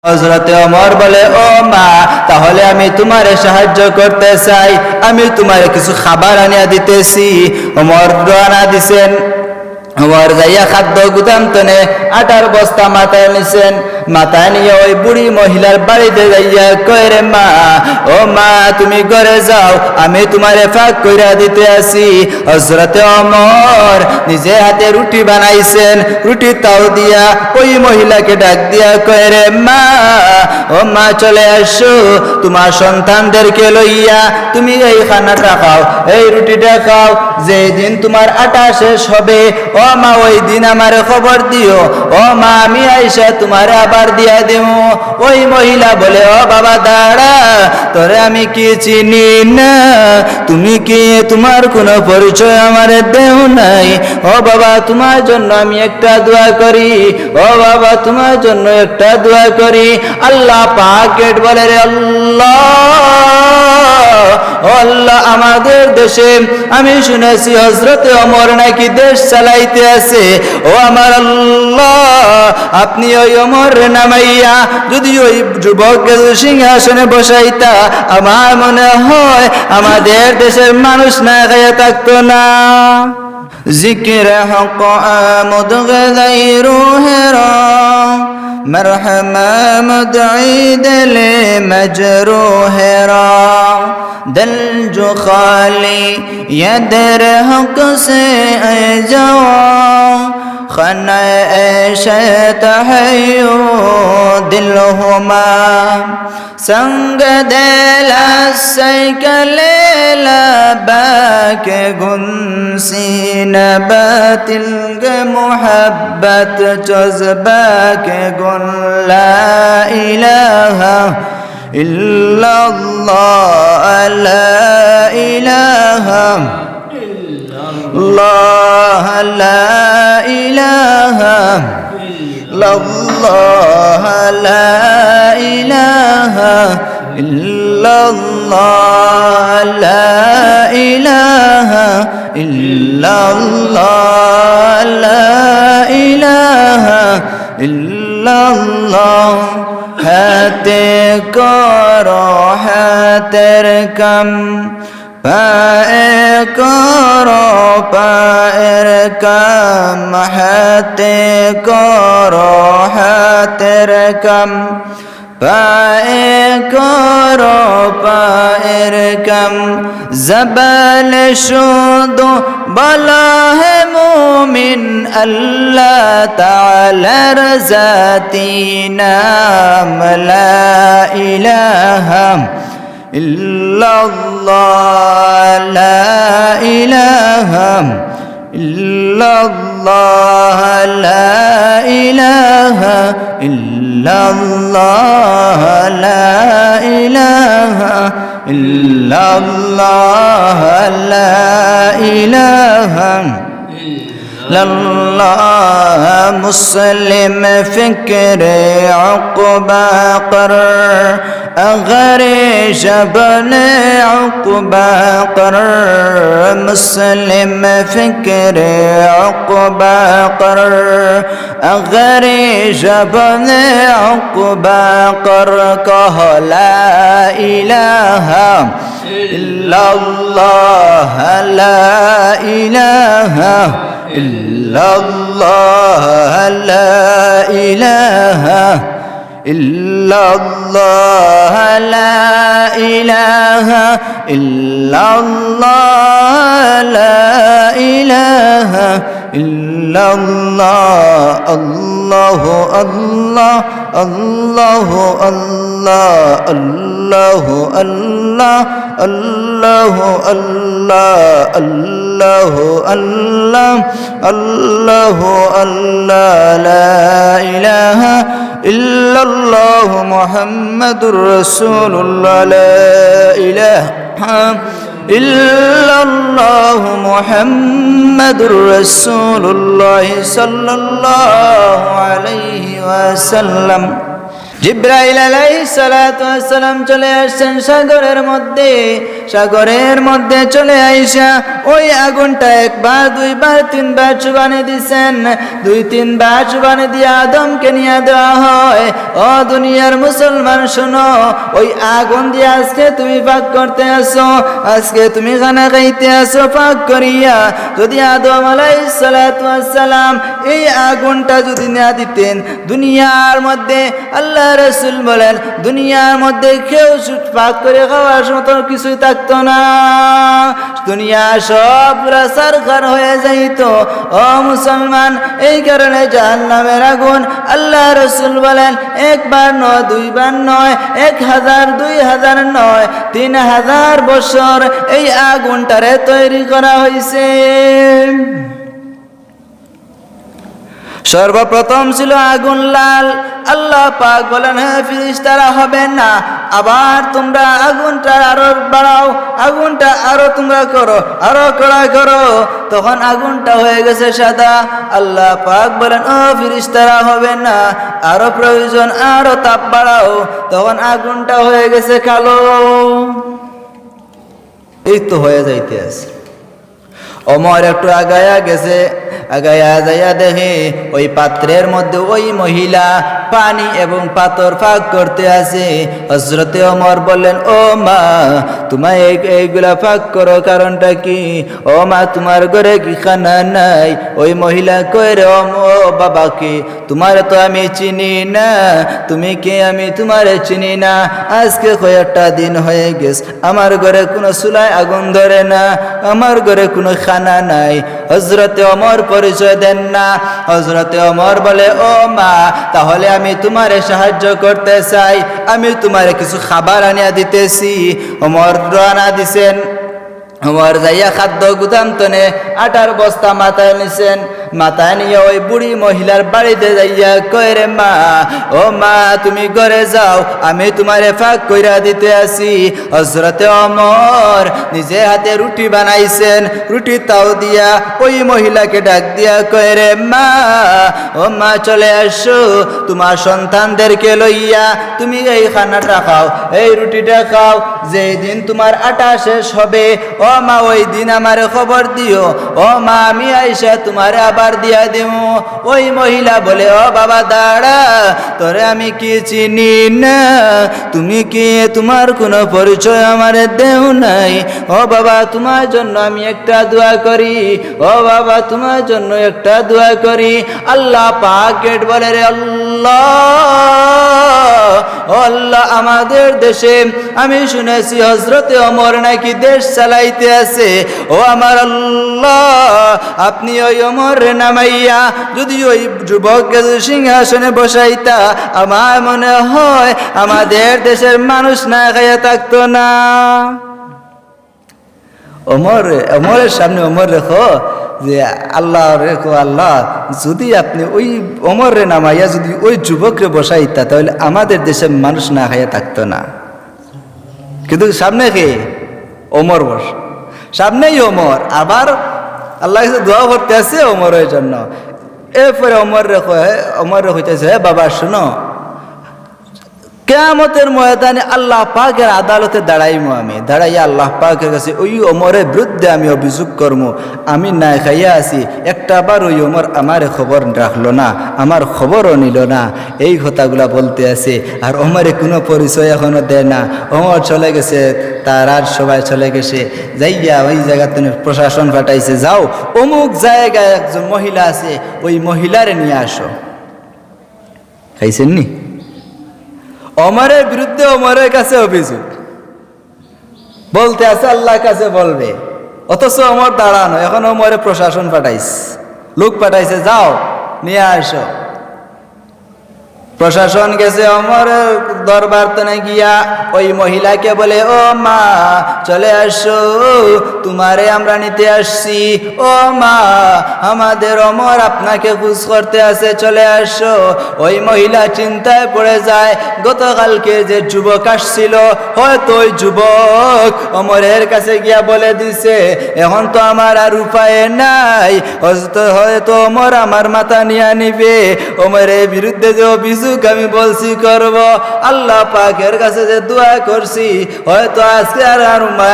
হযরতে ওমর বলে, ও মা, তাহলে আমি তোমারে সাহায্য করতে চাই, আমি তোমারে কিছু খাবার আনিয়া দিতেছি। ওমর রওনা দিছেন। ওমর যাইয়া খাদ্য গুদাম তনে আটার বস্তা মাথায় নিছেন। মাথায় নিয়ে ওই বুড়ি মহিলার বাড়িতে যাইয়া কয়, রে মা, ও মা, তুমি ঘরে যাও, আমি তোমারে ফাঁক কইরা দিতে আসি। হযরতে ওমর নিজে হাতে রুটি বানাইছেন। রুটি তাও দিয়া ওই মহিলাকে ডাক দিয়া কয়, রে মা, ও মা, চলে আসো, তোমার সন্তানদেরকে লইয়া তুমি এই খানাটা খাও, এই রুটিটা খাও। যেদিন তোমার আটা শেষ হবে, ও মা, ওই দিন আমার খবর দিও। ও মা, আমি আইসা তোমারে আবার দিয়া দেব। ওই মহিলা বলে, ও বাবা দাঁড়া, তোরে আমি কি চিনি না, তুমি কি, তোমার কোনো পরিচয় আমার দেও নাই। ও বাবা, তোমার জন্য আমি একটা দোয়া করি, ও বাবা, তোমার জন্য একটা দোয়া করি। আল্লাহ পাক বলে, রে আল্লাহ, ও আল্লাহ, আমাদের দেশে আমি শুনেছি হযরতে ওমর নাকি দেশ চালাইতে আছে। ও আমার আল্লাহ, আপনি ওই ওমর নামাইয়া যদি ওই যুবককে সিংহাসনে বসাইতা, আমার মনে হয় আমাদের দেশের মানুষ না খাইয়া থাকতো না। জিকির হক আমদ গায়র হেরা मरहमा मदई दिल मजरूह रा, दिल जो खाली ये दर हक से जाओ, खना ऐशत है यो दिल हुमा, संग दिला सैकले लबाक गुंसी नबातिल मोहब्बत जज्बा के गुन ला इलाहा इल्लल्लाह ला इलाहा इल्लल्लाह ला इलाहा इल्लल्लाह ला इलाहा इल्लल्लाह ला इलाहा इल्लल्लाह ला इलाहा इल्लल्लाह। हाते करो हातेर कम, पाए करो पाएर कम, हाते करो हातेर कम, पाए करो पाएर कम। जबाल शुदो बला है मोमिन अल्लाह ताला रज़ाती नाम ला इलाहा इल्लल्लाह ला इलाहा इल्लल्लाह ला इलाहा इल्लल्लाह ला इलाहा इल्लल्लाह ला इलाहा इल्लल्लाह। मुस्लिम फिक्र उक़बा कर, अगर शबन उक़बा कर, मुस्लिम फिक्र उक़बा कर, अगर शबन उक़बा कर। कह ला इलाहा इल्लल्लाह ला इलाहा इल्लल्लाह ला इलाहा इल्लल्लाह ला इलाहा इल्लल्लाह ला इलाहा इल्लल्लाह। अल्लाह अल्लाह अल्लाह अल्लाह अल्लाह अल्लाह अल्लाह अल्लाह अल्लाह अल्लाह अल्लाह अल्लाह ला इलाहा इल्लल्लाह मुहम्मदुर रसूलुल्लाह ला इलाहा इल्लल्लाह मुहम्मदुर रसूलुल्लाह सल्लल्लाहु अलैहि वसल्लम। জিব্রাইল আলাইহিস সালাতু ওয়াস সালাম চলে আসছেন সাগরের মধ্যে চলে আইসা ওই আগুনটা একবার দুইবার তিনবার চুবানে দিছেন, 2-3 বার চুবানে দিয়ে আদমকে নিয়ে দেওয়া হয়। ও দুনিয়ার মুসলমান শোনো, ওই আগুন দিয়ে আজকে তুমি পাক করতে আসো, আজকে তুমি খানা খাইতে আসো পাক করিয়া। যদি আদম আলাইহিস সালাতু ওয়াস সালাম এই আগুনটা যদি না দিতেন, দুনিয়ার মধ্যে আল্লাহ রাসূল বলেন দুনিয়ার মধ্যে কেউ পাক করে খাওয়ার মতো কিছুই থাকতো না, দুনিয়া সব পুরা সারখার হয়ে যাইত। ও মুসলমান, এই কারণে জাহান্নামের আগুন আল্লাহ রাসূল বলেন 1বার নয় 2বার নয় 1000 2000 নয় 3000 বছর এই আগুনটারে তৈরি করা হয়েছে। সর্বপ্রথম ছিল আগুন লাল। আল্লাহ পাক বলেন হ্যাঁ ফেরেশতারা হবে না, আবার তোমরা আগুনটা আরো বাড়াও, আগুনটা আরো তোমরা করো, আরো কড়া করো। তখন আগুনটা হয়ে গেছে সাদা। আল্লাহ পাক বলেন ও ফেরেশতারা হবে না, আরো প্রয়োজন, আরো তাপ বাড়াও। তখন আগুনটা হয়ে গেছে কালো। এই তো হয়ে যাইতে আছে। ওমর একটু আগায়া গেছে, আগায়া যাইয়া দেখে ওই পাত্রের মধ্যে ওই মহিলা পানি এবং পাথর ফাঁক করতে আছে। হযরতে ওমর বললেন ও মা, তোমার এইগুলা ফাঁক করো কারণটা কি? ও মা, তোমার ঘরে কি খানা নাই? ওই মহিলা কই রে ও বাবা, কি তোমার তো আমি চিনি না, তুমি কে আমি তোমারে চিনি না। আজকে কয়েকটা দিন হয়ে গেছে আমার ঘরে কোনো চুলায় আগুন ধরে না, আমার ঘরে কোনো খানা নাই। হযরতে ওমর পরিচয় দেন না। হযরতে ওমর বলে ও মা, তাহলে আমি তোমারে সাহায্য করতে চাই, আমি তোমারে কিছু খাবার আনিয়া দিতেছি। ওমর রানা দিছেন। ওমর যাইয়া খাদ্য গুদাম তনে আটার বস্তা মাথায় নিছেন। মাথায় নিয়ে ওই বুড়ি মহিলার বাড়িতে যাইয়া কয় রে মা, ও মা তুমি ঘরে যাও, আমি তোমারে ফাঁক কইরা দিতে আসি। হযরতে ওমর নিজে হাতে রুটি বানাইছেন, রুটি তাও দিয়া ওই মহিলাকে ডাক দিয়া কয় রে মা, ও মা চলে আসো, তোমার সন্তানদেরকে লইয়া তুমি এই খানাটা খাও, এই রুটিটা খাও। যেই দিন তোমার আটা শেষ হবে ও মা, ওই দিন আমারে খবর দিও। ও মা, আমি আইসা তোমারে আবার দিয়া দেব। ওই মহিলা বলে ও বাবা দাঁড়া, তোরে আমি কি চিনি না, তুমি কি, তোমার কোনো পরিচয় আমারে দেও নাই। ও বাবা, তোমার জন্য আমি একটা দোয়া করি, ও বাবা তোমার জন্য একটা দোয়া করি। আল্লাহ পাক গেট বলে রে আল্লাহ, ও আল্লাহ আমাদের দেশে আমি শুনেছি হযরতে ওমর নাকি দেশ চালাইতে আছে। ও আমার আল্লাহ, আপনি ওই ওমর রে নামাইয়া যদি ওই যুবককে সিংহাসনে বসাইতা, আমার মনে হয় আমাদের দেশের মানুষ না খাইয়া থাকতো না। ওমরের সামনে ওমর রেখো যে আল্লাহ রেখো, আল্লাহ যদি আপনি ওই ওমর রে নামাইয়া যদি ওই যুবকরে বসাইতা, তাহলে আমাদের দেশের মানুষ না খাইয়া থাকতো না। কিন্তু সামনে কে? ওমর বস, সামনেই ওমর। আবার আল্লাহ দোয়া করতে আছে ওমরের জন্য। এরপরে ওমর রে হইতেছে হে বাবা শুনো, কিয়ামতের ময়দানে আল্লাহ পাকের আদালতে দাঁড়াইমু, আমি দাঁড়াইয়া আল্লাহ পাকের কাছে ওই ওমরের বিরুদ্ধে আমি অভিযোগ করবো, আমি না খাইয়া আছি, একটা বার ওই ওমর আমার খবর রাখলো না, আমার খবরও নিল না, এই কথাগুলা বলতে আছে। আর ওমরে কোনো পরিচয় এখনো দেয় না। ওমর চলে গেছে, তার আর সবাই চলে গেছে। যাইয়া ওই জায়গাতে প্রশাসন পাঠাইছে, যাও অমুক জায়গায় একজন মহিলা আছে, ওই মহিলারে নিয়ে আসো। খাইছেন নি? ওমরের বিরুদ্ধে ওমরের কাছে অভিযোগ বলতে আছে, আল্লাহর কাছে বলবে, অথচ ওমর দাঁড়ানো। এখন ওমরে প্রশাসন পাঠাইছে, লোক পাঠাইছে, যাও নিয়ে আসো। প্রশাসন গেছে ওমরের দরবার তনে গিয়া ওই মহিলাকে বলে ও মা চলে আসো, তোমারে আমরা নিতে আসছি। ও মা, আমাদের ওমর আপনাকে খুঁজ করতে আছে, চলে আসো। ওই মহিলা চিন্তায় পড়ে যায়, গতকালকে যে যুবক আসছিল হয়তো ওই যুবক ওমরের কাছে গিয়া বলে দিছে, এখন তো আমার আর উপায় নাই, হয়তো ওমর আমার মাথা নিয়ে নিবে। ওমরের বিরুদ্ধে যে অভিযোগ যতটুকু আমি বলছি করব, আল্লাহ পাকের কাছে যে দোয়া করছি, হয়তো আজকে আর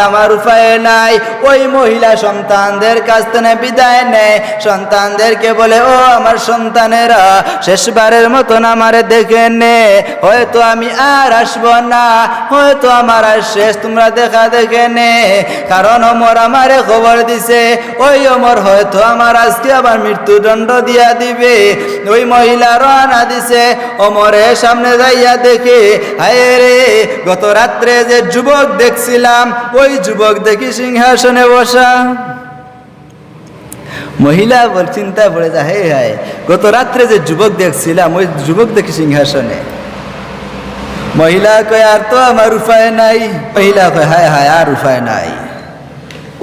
আমার উপায় নাই। ওই মহিলা সন্তানদের কাছ থেকে বিদায় নেয়, সন্তানদেরকে বলে, ও আমার সন্তানেরা, শেষবারের মতন আমারে দেখে নে, হয়তো আমি আর আসবো না, হয়তো আমার আর শেষ, তোমরা দেখা দেখে নে। কারণ ওমর আমারে খবর দিছে, ওই ওমর হয়তো আমার আজকে আবার মৃত্যুদণ্ড দিয়া দিবে। ওই মহিলা রওনা দিছে, ওমরের সামনে যাইয়া দেখে, হায় রে, গত রাত্রে যে যুবক দেখছিলাম, ওই যুবক দেখি সিংহাসনে বসা। মহিলা বল চিন্তা পড়ে যায়, হে হায়, গত রাত্রে যে যুবক দেখছিলাম, ওই যুবক দেখি সিংহাসনে। মহিলা কয়, আর তো আমার উপায় নাই। মহিলা কয়, হায় হায়, আর উপায় নাই।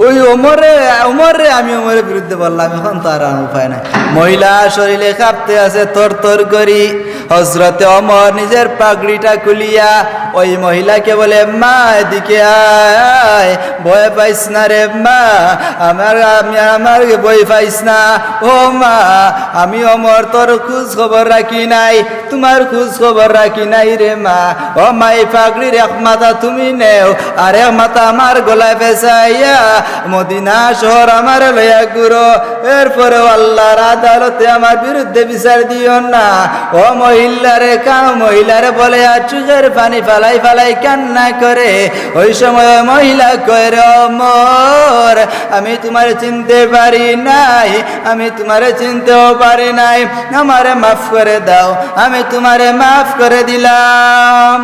ওই ওমরে আমি ওমরের বিরুদ্ধে বললাম, এখন তো আর উপায় নাই। মহিলা শরীরে কাঁপতে আছে তর তর করি। হযরতে ওমর নিজের পাগড়িটা খুলিয়া ওই মহিলাকে বলে, মা এদিকে আয়, ভয় পাইস না রে মা, আমার ভয় পাইস না। ও মা, আমি ওমর তোর খোঁজ খবর রাখি নাই, তোমার খোঁজ খবর রাখি নাই রে মা। ও মা, এই পাগড়ির এক মাথা তুমি নেও, আর এক মাথা আমার গলায় পেঁচাইয়া মদিনা শহর আমার লইয়া ঘুরো, এরপরে আল্লাহর আদালতে আমার বিরুদ্ধে বিচার দিও না। ও মহিলারে বলে, আর চোখের পানি ফালাই ফালাই কান্না করে। ওই সময় মহিলা কয়, রে ওমর, আমি তোমারে চিনতে পারি নাই, আমি তোমারে চিনতেও পারি নাই, আমারে মাফ করে দাও, আমি তোমারে মাফ করে দিলাম।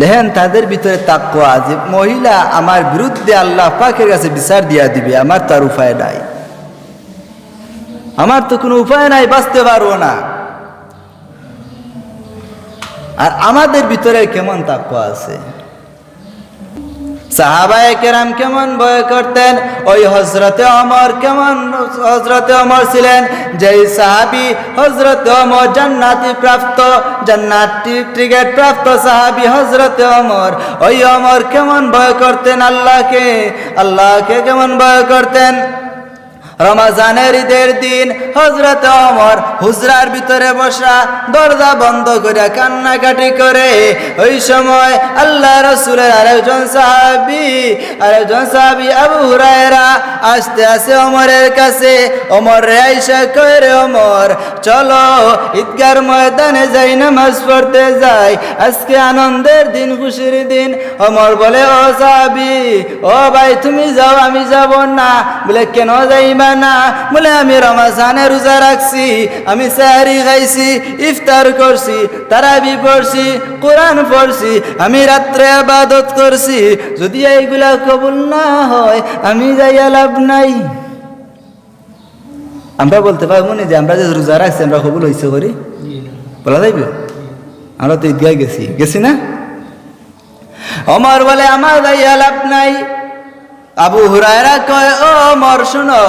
দেখেন তাদের ভিতরে তাকওয়া, যে মহিলা আমার বিরুদ্ধে আল্লাহ পাকের কাছে বিচার দিয়া দিবে, আমার তার উপায় নাই, আমার তো কোনো উপায় নাই, বাঁচতে পারবো না। আর আমাদের ভিতরে কেমন তাকওয়া আছে, সাহাবায়ে কেরাম কেমন ভয় করতেন, ওই হযরতে ওমর ছিলেন যেই সাহাবী, হযরতে ওমর জান্নাতি প্রাপ্ত, জান্নাতি টিকেট প্রাপ্ত সাহাবী হযরতে ওমর। ওই ওমর কেমন ভয় করতেন আল্লাহকে কেমন ভয় করতেন। রমজানের ঈদের দিন হযরতে ওমর হুজরার ভিতরে বসা, দরজা বন্ধ করে কান্নাকাটি করে। ওই সময় আল্লাহ রাসূলের আরেকজন সাহাবী আবু হুরায়রা আসতে আসে ওমরের কাছে। ওমর রে আয়েশা কয়, রে ওমর, চলো ঈদগার ময়দানে যাই, নামাজ পড়তে যাই, আজকে আনন্দের দিন, খুশির দিন। ওমর বলে, ও সাহাবী, ও ভাই, তুমি যাও, আমি যাব না। বলে, কেন যাইবা না? বলে, আমি রমজানের রোজা রাখছি, আমি সেহরি খাইছি, ইফতার করছি, তারাবি পড়ছি, কোরআন পড়ছি, আমি রাত্রে ইবাদত করছি, যদি এইগুলা কবুল না হয় আমি যাইয়া লাভ নাই। আমরা বলতে পারবো না যে আমরা যে রোজা রাখছি আমরা কবুল হয়েছে করি, বলা যাইবে? আমরা তো ঈদগাহ গেছি না। ওমর বলে, আমার যাইয়া লাভ নাই। আবু হুরায়রা কয়, ও ওমর, শুনো,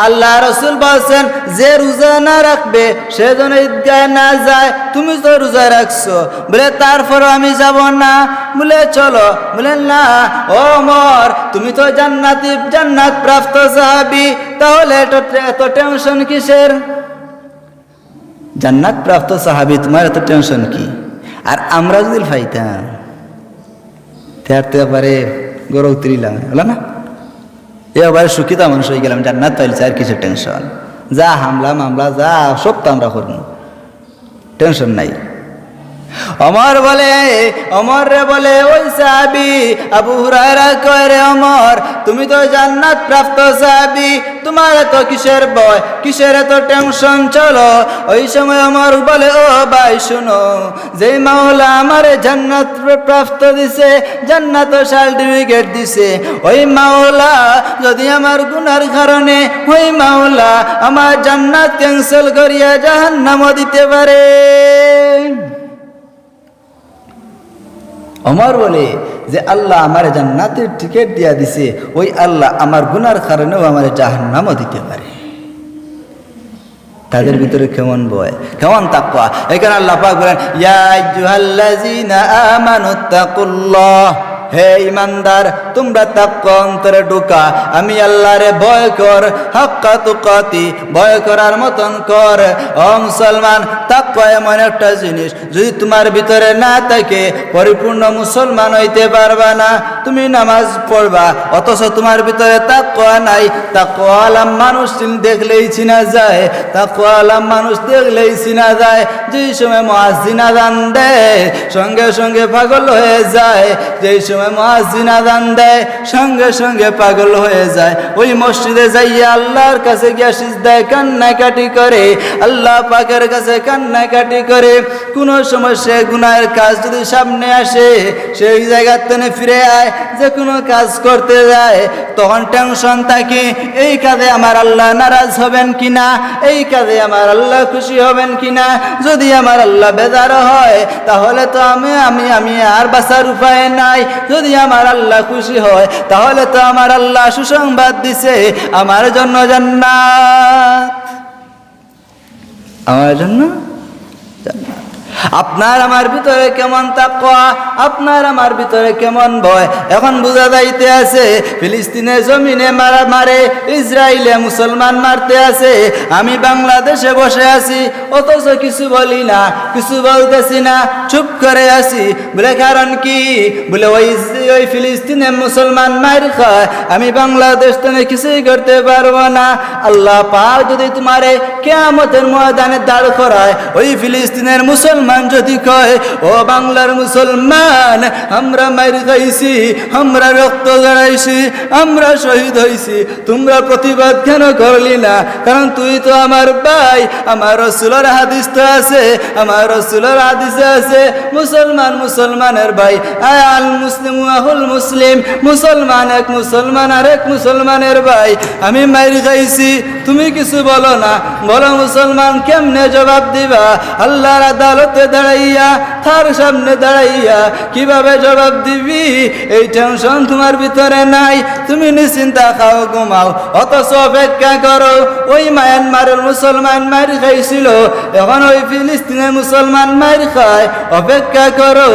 আল্লাহ রাসূল বলছেন যে রোজা না রাখবে সে যেন ঈদগাহে না যায়, তুমি তো রোজা রাখছো। বলে, তারপরও আমি যাব না। বলে, চলো। বলে, না ওমর, তুমি তো জান্নাত প্রাপ্ত সাহাবী, তাহলে এত টেনশন কিসের? জান্নাত প্রাপ্ত সাহাবী, তোমার এত টেনশন কি? আর আমরা যদি পাইতাম পারে গরু উতরিলাম, হলো না? এবার সুখিত মানুষ হয়ে গেলাম, জান্নাত পাইছে, আর কিছু টেনশন, যা হামলা মামলা যা সব তো আমরা করবো, টেনশন নাই। ওমর রে বলে, ওই সাহাবী আবু হুরায়রা কয়, রে ওমর, তুমি তো জান্নাত প্রাপ্ত সাহাবী, তোমার এত কিসের ভয়, কিসের এত টেনশন, চলো। ওই সময় ওমর বলে, ও ভাই শুনো, যে মাওলা আমারে জান্নাত প্রাপ্ত দিছে, জান্নাত সার্টিফিকেট দিছে, ওই মাওলা যদি আমার গুনার কারণে ওই মাওলা আমার জান্নাত ক্যান্সেল করিয়া জাহান্নামও দিতে পারে। ওমর বলে যে আল্লাহ আমার জান্নাতের টিকিট দিয়া দিছে, ওই আল্লাহ আমার গুনার কারণেও আমার জাহান্নামও দিতে পারে। তাদের ভিতরে কেমন ভয়, কেমন তাকওয়া। এখানে আল্লাহ পাক বলেন, ইয়া আইয়ুহাল্লাযীনা আমানুত্তাকুল্লাহ, হে ঈমানদার তোমরা তাকওয়া অন্তরে ঢুকা, আমি আল্লাহরে ভয় কর, হাক্কা তুকাতি, ভয় করার মতন কর। ও মুসলমান, তাকওয়া এমন একটা জিনিস, যদি তোমার ভিতরে না থাকে পরিপূর্ণ মুসলমান হইতে পারবা না। তুমি নামাজ পড়বা অথচ তোমার ভিতরে তাকওয়া নাই। তাকওয়ালা মানুষ দেখলেই চিনা যায়, তাকওয়ালা মানুষ দেখলেই চিনা যায়। যেই সময় মুয়াজ্জিন আযান দেয় সঙ্গে সঙ্গে পাগল হয়ে যায়, যেই সময় মুয়াজ্জিন আযান দেয় সঙ্গে সঙ্গে পাগল হয়ে যায়। ওই মসজিদে যাইয়া আল্লাহর কাছে গিয়া সিজদায় কান্নাকাটি করে, আল্লাহ পাকের কাছে কান্নাকাটি করে। কোন সময় সে গুনাহের কাজ যদি সামনে আসে, সেই জায়গা থেকে ফিরে আয়, যে কোনো কাজ করতে যায় তখন টেনশন থাকে, এই কাজে আমার আল্লাহ নারাজ হবেন কিনা, এই কাজে আমার আল্লাহ খুশি হবেন কিনা। যদি আমার আল্লাহ বেজার হয় তাহলে তো আমি আর বাঁচার উপায় নাই। যদি আমার আল্লাহ খুশি হয় তাহলে তো আমার আল্লাহ সুসংবাদ দিছে আমার জন্য জান্নাত, আমার জন্য জান্নাত। আপনার আমার ভিতরে কেমন তাকওয়া, আপনার আমার ভিতরে কেমন ভয় এখন বোঝা যাইতে আছে। ফিলিস্তিনের জমিনে মারে, ইসরায়েলে মুসলমান মারতে আছে, আমি বাংলাদেশে বসে আছি অথচ কিছু বলি না, কিছু বলতেছি না, চুপ করে আছি। বলে কারণ কি? বলে ওই ফিলিস্তিনে মুসলমান মার খায়, আমি বাংলাদেশ থেকে কিছুই করতে পারবো না। আল্লাহ পাক যদি তোমারে কিয়ামতের ময়দানে দাঁড় করায়, ওই ফিলিস্তিনের মুসলমান যদি কয়, ও বাংলার মুসলমান, আমরা মার খাইছি, আমরা রক্ত জড়াইছি, আমরা শহীদ হইছি, তোমরা প্রতিবাদ কেন করলি না? কারণ তুই তো আমার ভাই। আমার রাসূলের হাদিস তো আছে, আমার রাসূলের হাদিসে আছে, মুসলমান মুসলমানের ভাই। আল মুসলিমু আহুল মুসলিম, মুসলমান এক মুসলমান আর এক মুসলমানের ভাই। আমি মার খাইছি, তুমি কিছু বলো না, বলো মুসলমান কেমনে জবাব দিবা? আল্লাহর আদালতে দাঁড়াইয়া, তার সামনে দাঁড়াইয়া কিভাবে জবাব দিবি? এই টেনশন তোমার ভিতরে নাই, তুমি নিশ্চিন্তা খাও ঘুমাও, অথচ অপেক্ষা করো। ওই মায়ানমারের মুসলমান মার খাইছিল, এখন ওই ফিলিস্তিনের মুসলমান মার খায়, অপেক্ষা করো।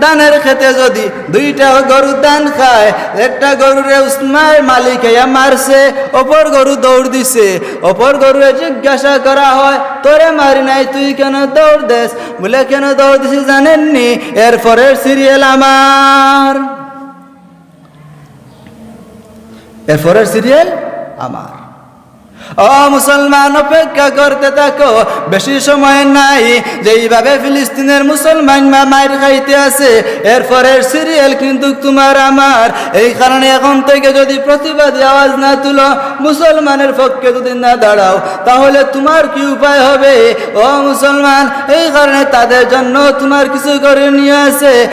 দানের খেতে যদি দুইটা গরু দান খায়, একটা গরুরে উসমানের মালিক মারছে, অপর গরু দৌড় দিছে, অপর গরুরে জিজ্ঞাসা করা হয়, তোরে মারি নাই, তুই কেন দৌড় দেস? বলে কেন দৌড় দিছি জানেননি? এরপরের সিরিয়াল আমার, এরপরের সিরিয়াল আমার। ও মুসলমান, অপেক্ষা করতে থাকো, বেশি সময় নাই। যেইভাবে ফিলিস্তিনের মুসলমান মার খাইতে আছে, এরপরের সিরিয়াল কিন্তু তোমার আমার। এই কারণে এখন থেকে যদি প্রতিবাদী আওয়াজ না তুলো, মুসলমানের পক্ষে যদি না দাঁড়াও, তাহলে তোমার কি উপায় হবে? ও মুসলমান, এই কারণে তাদের জন্য তোমার কিছু করণীয় আছে।